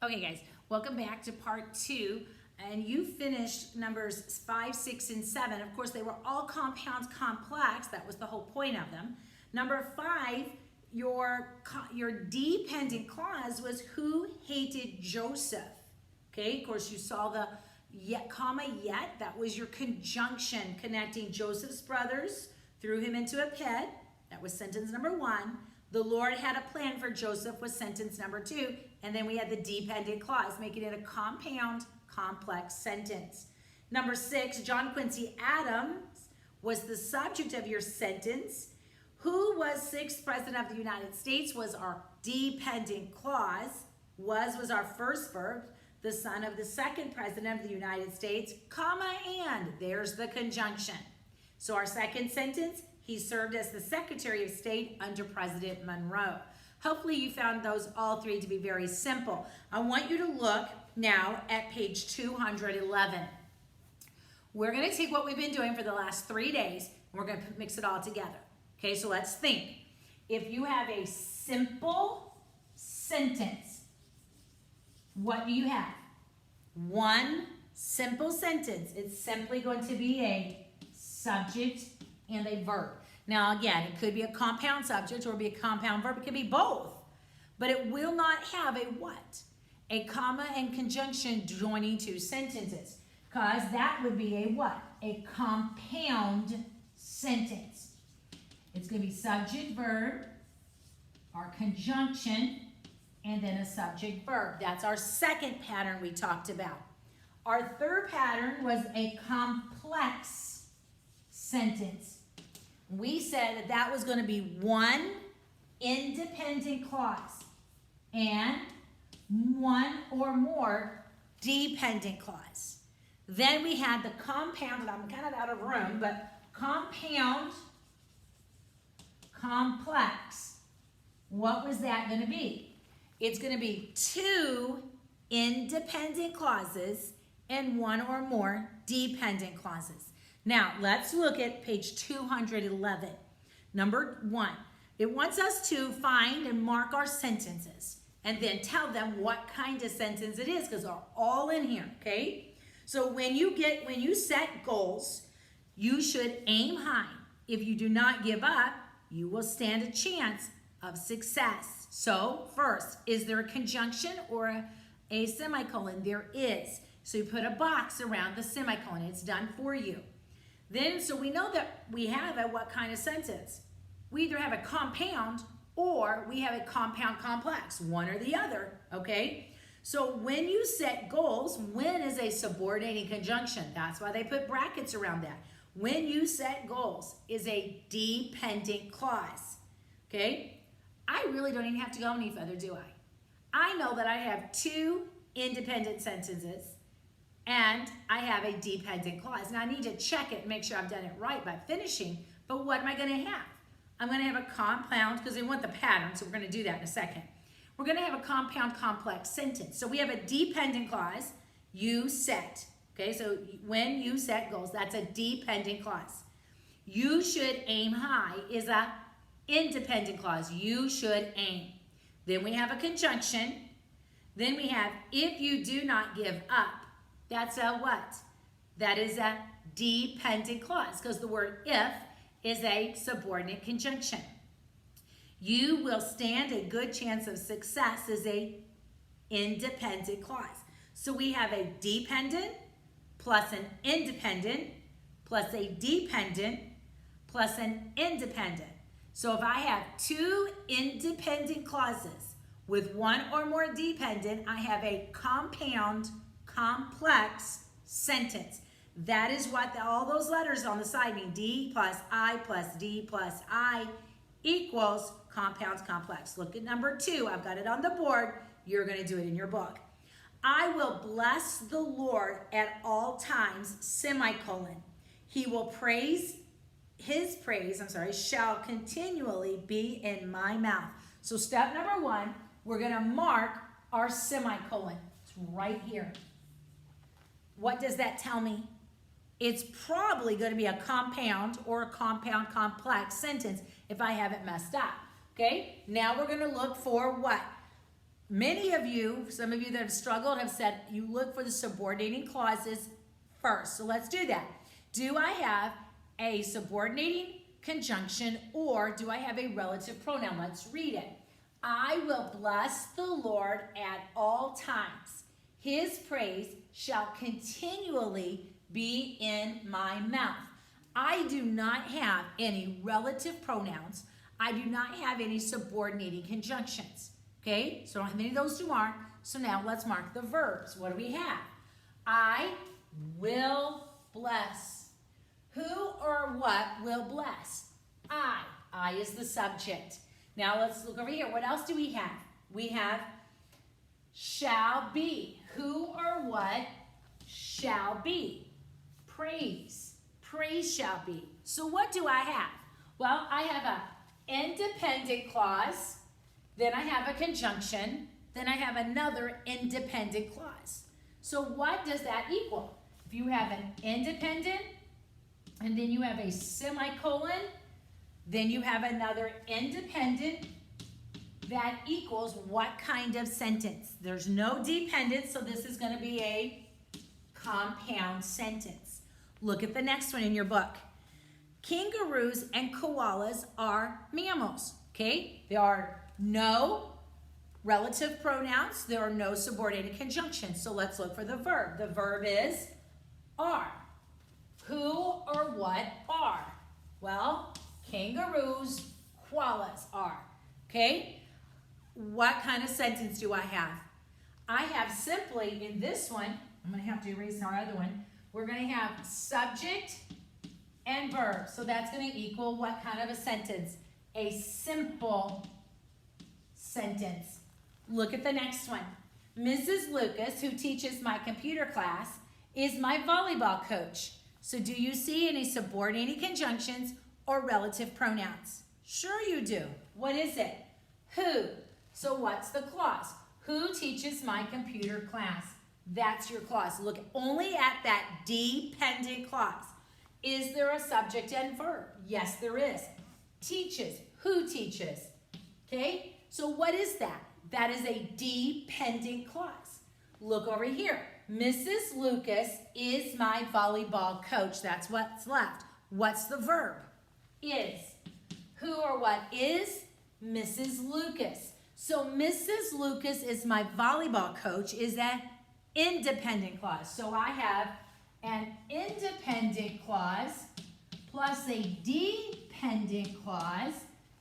Okay, guys, welcome back to part 2. And you finished numbers 5, 6, and 7. Of course, they were all compounds complex. That was the whole point of them. Number 5, your dependent clause was who hated Joseph. Okay, of course, you saw the yet, comma, yet. That was your conjunction connecting Joseph's brothers, threw him into a pit. That was sentence number 1. The Lord had a plan for Joseph was sentence number 2. And then we had the dependent clause, making it a compound, complex sentence. Number 6, John Quincy Adams was the subject of your sentence. Who was 6th President of the United States was our dependent clause. Was our first verb. The son of the 2nd President of the United States, comma, and there's the conjunction. So our second sentence, he served as the Secretary of State under President Monroe. Hopefully you found those all 3 to be very simple. I want you to look now at page 211. We're going to take what we've been doing for the last 3 days and we're going to mix it all together. Okay, so let's think. If you have a simple sentence, what do you have? One simple sentence. It's simply going to be a subject and a verb. Now again, it could be a compound subject or be a compound verb. It could be both. But it will not have a what? A comma and conjunction joining 2 sentences. Because that would be a what? A compound sentence. It's going to be subject, verb, our conjunction, and then a subject verb. That's our second pattern we talked about. Our third pattern was a complex sentence. We said that that was going to be one independent clause and one or more dependent clause. Then we had the compound, and I'm kind of out of room, but compound, complex. What was that going to be? It's going to be 2 independent clauses and 1 or more dependent clauses. Now, let's look at page 211. Number 1, it wants us to find and mark our sentences and then tell them what kind of sentence it is because they're all in here, okay? So when you set goals, you should aim high. If you do not give up, you will stand a chance of success. So first, is there a conjunction or a semicolon? There is. So you put a box around the semicolon. It's done for you. Then, so we know that we have a what kind of sentence? We either have a compound or we have a compound complex, one or the other, okay? So when you set goals, when is a subordinating conjunction? That's why they put brackets around that. When you set goals is a dependent clause, okay? I really don't even have to go any further, do I? I know that I have 2 independent sentences and I have a dependent clause. Now I need to check it and make sure I've done it right by finishing, but what am I going to have? I'm going to have a compound, because they want the pattern, so we're going to do that in a second. We're going to have a compound complex sentence. So we have a dependent clause, you set. Okay, so when you set goals, that's a dependent clause. You should aim high is a independent clause. You should aim. Then we have a conjunction. Then we have if you do not give up. That's a what? That is a dependent clause because the word if is a subordinate conjunction. You will stand a good chance of success is a independent clause. So we have a dependent plus an independent plus a dependent plus an independent. So if I have 2 independent clauses with 1 or more dependent, I have a compound complex sentence. That is what all those letters on the side mean. D plus I plus D plus I equals compounds complex. Look at number 2. I've got it on the board. You're going to do it in your book. I will bless the Lord at all times, semicolon. He will his praise shall continually be in my mouth. So step number 1, we're going to mark our semicolon. It's right here. What does that tell me? It's probably going to be a compound or a compound complex sentence if I haven't messed up. Okay, now we're going to look for what? Many of you, some of you that have struggled have said you look for the subordinating clauses first. So let's do that. Do I have a subordinating conjunction or do I have a relative pronoun? Let's read it. I will bless the Lord at all times. His praise shall continually be in my mouth. I do not have any relative pronouns. I do not have any subordinating conjunctions. Okay, so I don't have any of those to mark. So now let's mark the verbs. What do we have? I will bless. Who or what will bless? I. I is the subject. Now let's look over here. What else do we have? We have shall be. Who or what shall be? Praise. Praise shall be. So what do I have? Well, I have an independent clause. Then I have a conjunction. Then I have another independent clause. So what does that equal? If you have an independent, and then you have a semicolon, then you have another independent, that equals what kind of sentence? There's no dependent, so this is going to be a compound sentence. Look at the next one in your book. Kangaroos and koalas are mammals, okay? There are no relative pronouns. There are no subordinated conjunctions. So let's look for the verb. The verb is are. Who or what are? Well, kangaroos, koalas are. Okay? What kind of sentence do I have? I have simply, in this one, I'm going to have to erase our other one, we're going to have subject and verb. So that's going to equal what kind of a sentence? A simple sentence. Look at the next one. Mrs. Lucas, who teaches my computer class, is my volleyball coach. So do you see any subordinating conjunctions or relative pronouns? Sure you do. What is it? Who. So what's the clause? Who teaches my computer class? That's your clause. Look only at that dependent clause. Is there a subject and verb? Yes, there is. Teaches. Who teaches? Okay? So what is that? That is a dependent clause. Look over here. Mrs. Lucas is my volleyball coach. That's what's left. What's the verb? Is. Who or what is? Mrs. Lucas. So Mrs. Lucas is my volleyball coach is an independent clause. So I have an independent clause plus a dependent clause.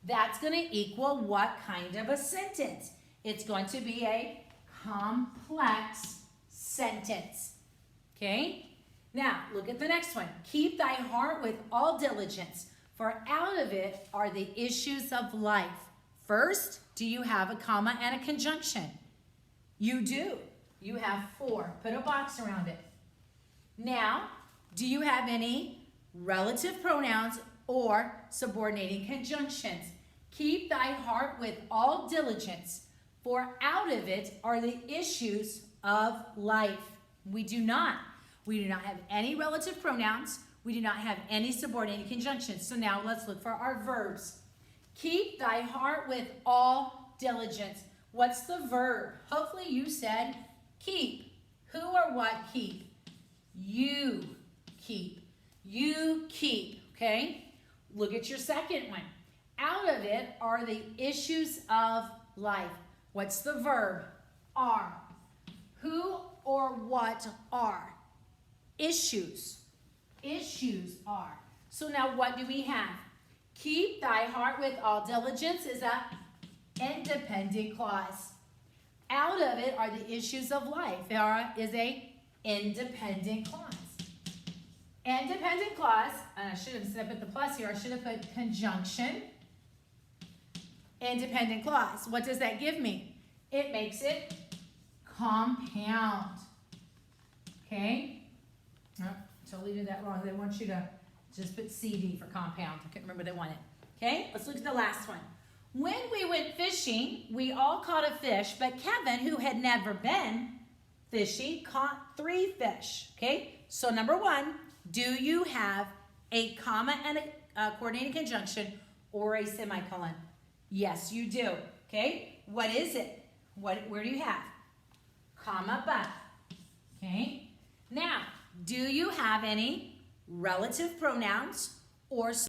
That's going to equal what kind of a sentence? It's going to be a complex sentence. Okay? Now, look at the next one. Keep thy heart with all diligence, for out of it are the issues of life. First, do you have a comma and a conjunction? You do. You have 4. Put a box around it. Now, do you have any relative pronouns or subordinating conjunctions? Keep thy heart with all diligence, for out of it are the issues of life. We do not. We do not have any relative pronouns. We do not have any subordinating conjunctions. So now let's look for our verbs. Keep thy heart with all diligence. What's the verb? Hopefully you said keep. Who or what keep? You keep. You keep. Okay? Look at your second one. Out of it are the issues of life. What's the verb? Are. Who or what are? Issues. Issues are. So now what do we have? Keep thy heart with all diligence is a independent clause. Out of it are the issues of life. There is a independent clause. Independent clause, and I should have instead of put the plus here, I should have put conjunction. Independent clause. What does that give me? It makes it compound. Okay? Oh, totally did that wrong. They want you to just put CD for compound. I couldn't remember what they wanted. Okay? Let's look at the last one. When we went fishing, we all caught a fish, but Kevin, who had never been fishing, caught 3 fish. Okay? So number 1, do you have a comma and a coordinating conjunction or a semicolon? Yes, you do. Okay? What is it? Where do you have? Comma, but. Okay? Now, do you have any relative pronouns or